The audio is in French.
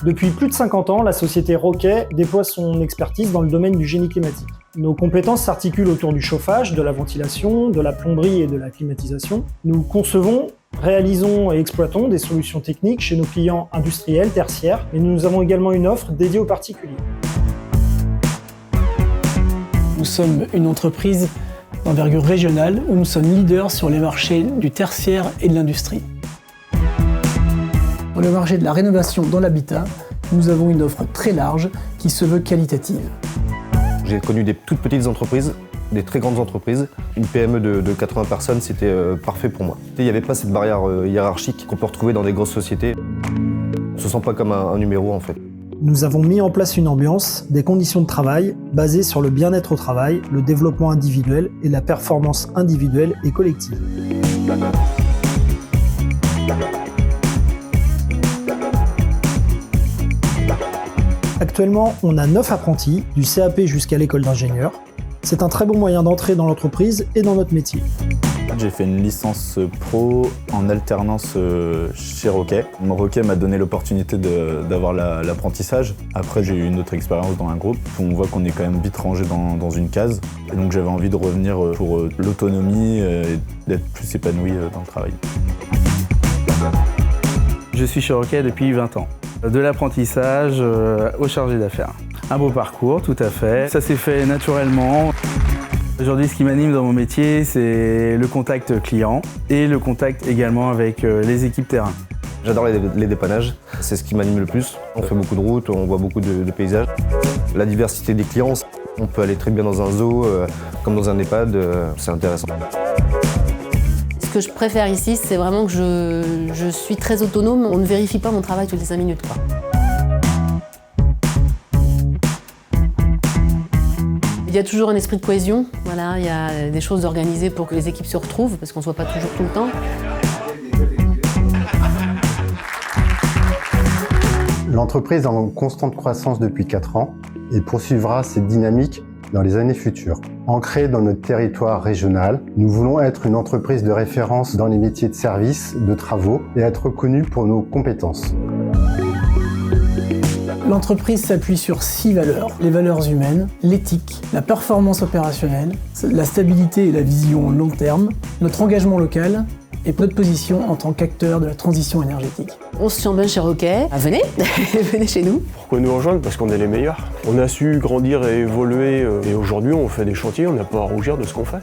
Depuis plus de 50 ans, la société Roquet déploie son expertise dans le domaine du génie climatique. Nos compétences s'articulent autour du chauffage, de la ventilation, de la plomberie et de la climatisation. Nous concevons, réalisons et exploitons des solutions techniques chez nos clients industriels, tertiaires, et nous avons également une offre dédiée aux particuliers. Nous sommes une entreprise d'envergure régionale où nous sommes leaders sur les marchés du tertiaire et de l'industrie. Dans le marché de la rénovation dans l'habitat, nous avons une offre très large qui se veut qualitative. J'ai connu des toutes petites entreprises, des très grandes entreprises. Une PME de 80 personnes, c'était parfait pour moi. Il n'y avait pas cette barrière hiérarchique qu'on peut retrouver dans des grosses sociétés. On ne se sent pas comme un numéro en fait. Nous avons mis en place une ambiance, des conditions de travail basées sur le bien-être au travail, le développement individuel et la performance individuelle et collective. Actuellement, on a 9 apprentis, du CAP jusqu'à l'école d'ingénieur. C'est un très bon moyen d'entrer dans l'entreprise et dans notre métier. J'ai fait une licence pro en alternance chez Roquet. Roquet m'a donné l'opportunité d'avoir l'apprentissage. Après, j'ai eu une autre expérience dans un groupe. On voit qu'on est quand même vite rangé dans une case. Et donc j'avais envie de revenir pour l'autonomie et d'être plus épanoui dans le travail. Je suis chez Roquet depuis 20 ans. De l'apprentissage au chargé d'affaires. Un beau parcours, tout à fait. Ça s'est fait naturellement. Aujourd'hui, ce qui m'anime dans mon métier, c'est le contact client et le contact également avec les équipes terrain. J'adore les dépannages, c'est ce qui m'anime le plus. On fait beaucoup de routes, on voit beaucoup de paysages. La diversité des clients, on peut aller très bien dans un zoo, comme dans un EHPAD, c'est intéressant. Ce que je préfère ici, c'est vraiment que je suis très autonome. On ne vérifie pas mon travail toutes les 5 minutes, quoi. Il y a toujours un esprit de cohésion. Voilà, il y a des choses organisées pour que les équipes se retrouvent, parce qu'on ne se voit pas toujours tout le temps. L'entreprise est en constante croissance depuis 4 ans et poursuivra cette dynamique dans les années futures. Ancrée dans notre territoire régional, nous voulons être une entreprise de référence dans les métiers de services, de travaux et être connus pour nos compétences. L'entreprise s'appuie sur 6 valeurs. Les valeurs humaines, l'éthique, la performance opérationnelle, la stabilité et la vision long terme, notre engagement local et notre position en tant qu'acteur de la transition énergétique. On se sent bien chez Roquet. Venez, venez chez nous. Pourquoi nous rejoindre? Parce qu'on est les meilleurs. On a su grandir et évoluer et aujourd'hui on fait des chantiers, on n'a pas à rougir de ce qu'on fait.